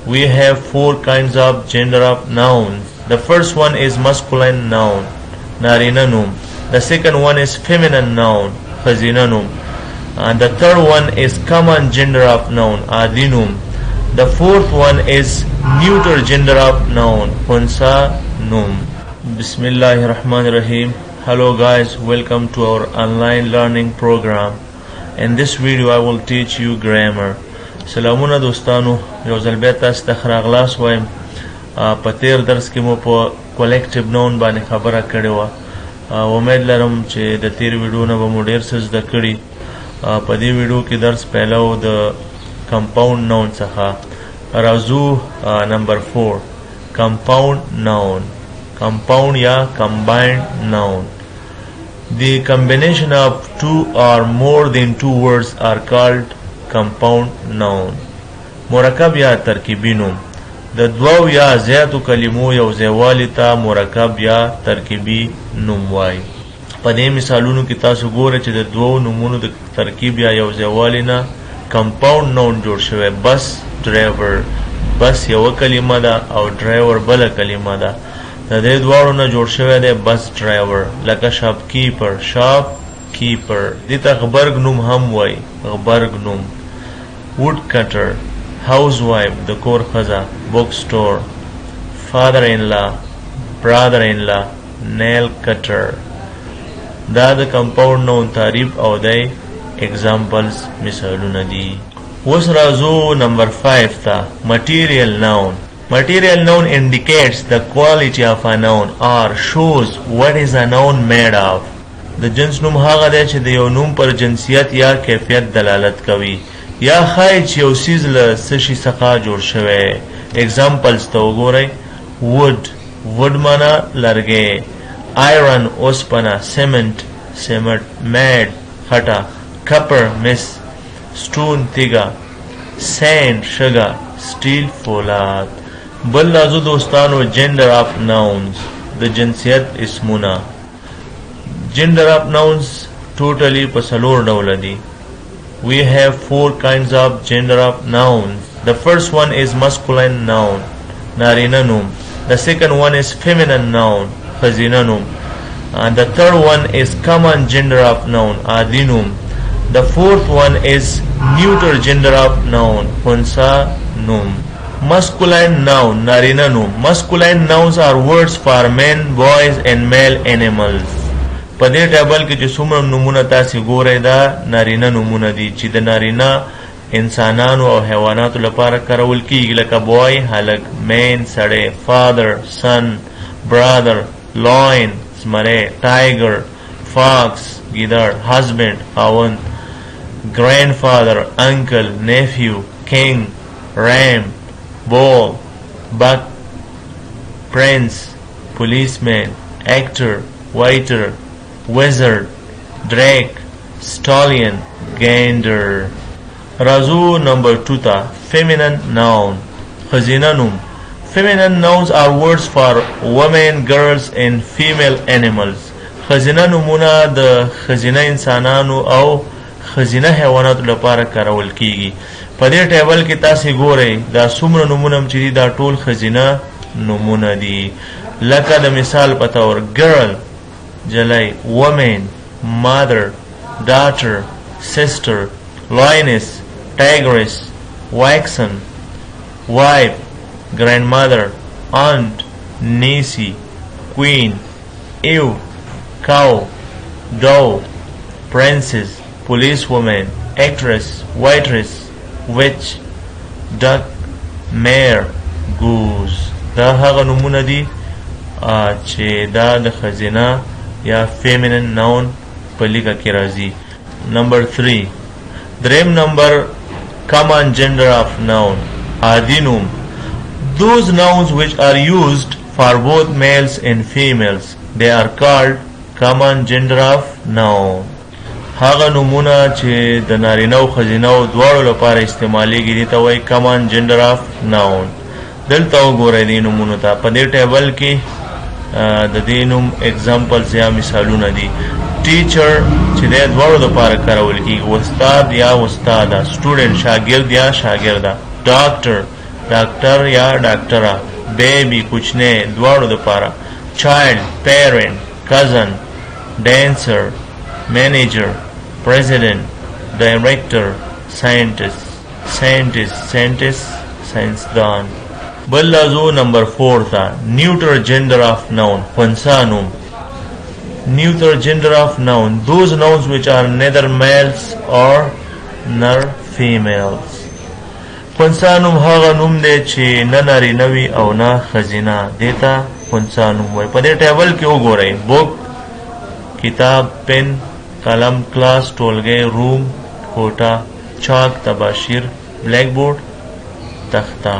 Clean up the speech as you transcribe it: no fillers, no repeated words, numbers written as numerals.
We have four kinds of gender of nouns. The first one is masculine noun, narina noun. The second one is feminine noun, khazina noun. And the third one is common gender of noun, adinum. The fourth one is neuter gender of noun, hunsa num. Bismillahirrahmanirrahim. Hello guys, welcome to our online learning program. In this video I will teach you grammar. سلامونه دوستانو، یو ځل بیا تاسو ته ښه راغلاست وایم. په تیر درس کې مو په کولیکټیو ناون باندې خبره کړې وه. امید لرم چې د تیر ویډیو نه به مو ډېر څه زده کړي. په دې ویډیو کې درس پیلو د کمپاوند ناون څخه. راځو نمبر 4 کمپاوند ناون. Compound या combined noun. The combination of two or more than two words are called compound noun. مرکب یا ترکیبی نوم. د دوو یا زیاتو کلمو یو ځایوالي ته مرکب یا ترکیبی نوم وایي. په دې مثالونو کې تاسو ګورئ چې د دوو نومونو د ترکیب یا یو ځایوالي نه compound noun جوړ شوی. بس ډرایور، بس یوه کلمه ده او ډرایور بله کلمه ده. د دې دواړو نه جوړ شوی دی بس ډرایور. لکه شاپ کیپر، شاپ کیپر. دې ته غبرګ نوم هم وایي، غبرګ نوم. ووډ کټر، هاوس وایف د کور ښځه. بوک سټور، فادر ان لا، برادر ان لا. نیل کټر. دا د کمپاوند نوم تعریف او دی اگزامپلز مثالونه دي. اوس راځو نمبر 5 ته. مټیریل ناون. Material noun indicates the quality of a noun or shows what is a noun made of. د جنس نوم هغه دی چې د یو نوم پر جنسیت یا کیفیت دلالت کوي یا ښایي چې یو څیز له څه شي څخه جوړ شوی. اگزامپلز ته وګورئ. wood، wood معنا لرګی. iron اوسپنه. cement سمټ. mad خټه. copper مس. stone تیږه. sand شګه. steel فولاد. بل راځو دوستانو جنډر آف ناونز، د جنسیت اسمونه. جنډر آف ناونز ټوټلی په 4 ډوله دي. We have 4 kinds of gender of nouns. The first one is masculine noun, narina noun. The second one is feminine noun, khazina noun. And the third one is common gender of noun, adinum. The fourth one is neuter gender of noun, hunsa noun. Masculine noun, narina noun. Masculine nouns are words for men, boys and male animals. په دې ټیبل کې چې څومره نومونه تاسې ګورئ دا نارینه نومونه دي چې د نارینه انسانانو او حیواناتو لپاره کارول کیږي. لکه بوای هلک، مین سړی، فادر سن، برادر لوین زمری، ټایګر فاکس ګیدړ، هسبنډ خاوند، ګرینډفادر انکل نیفیو، کینګ رام، bull, buck, prince, policeman, actor, waiter, wizard, drake, stallion, gander. Razu number 2 ta. Feminine noun, khazina noun. Feminine nouns are words for women, girls and female animals. khazina noumuna د khazina انسانانو او خزینه حیواناتو لپاره کارول کیږي. په دې ټیبل کې تاسو ګورئ دا څومره نومونه چې دي دا ټول خزینه نومونه دي. لکه د مثال په تور girl جلای، woman mother daughter sister lioness tigress waxen wife grandmother aunt niece queen ewe cow dove princess policewoman actress waitress witch duck mare goose. دا هغه نومونه دي چې دا د خزینه یا feminine noun په لیکه کې راځي. نمبر 3 دریم نمبر common gender of noun, adinum. Those nouns which are used for both males and females, they are called common gender of noun. هغه نومونه چې د نارینه او ښځینه او دواړو لپاره استعمالیږي دي ته وایي common gender of noun. دلته وګورئ دې نومونو ته. په دې ټیبل کې د دې نوم اگزامپلز یا مثالونه دي. ټیچر چې د دواړو لپاره کارول کیږي، استاد یا استاده، سټوډنټ شاګرد یا شاګرده، ډاکټر डॉक्टर या डॉक्टरा, बेबी कुचने द्वाड़ो दपारा, child parent cousin, dancer, manager, president, director, scientist, साइंसदान. बल्ला जो नंबर 4 था neuter gender of noun, पंसानुम. Neuter gender of noun, those nouns which are neither males or nor females. पंसानुम हागा नुम दे चे न नरी नवी او न खजिना देता पंसानुम वही. पदे टेबल क्यों गो रहे? बुक, किताब, पेन, कलम, क्लास, टोलगे, रूम, कोटा, चाक, तबाशिर, ब्लैक बोर्ड, तख्ता.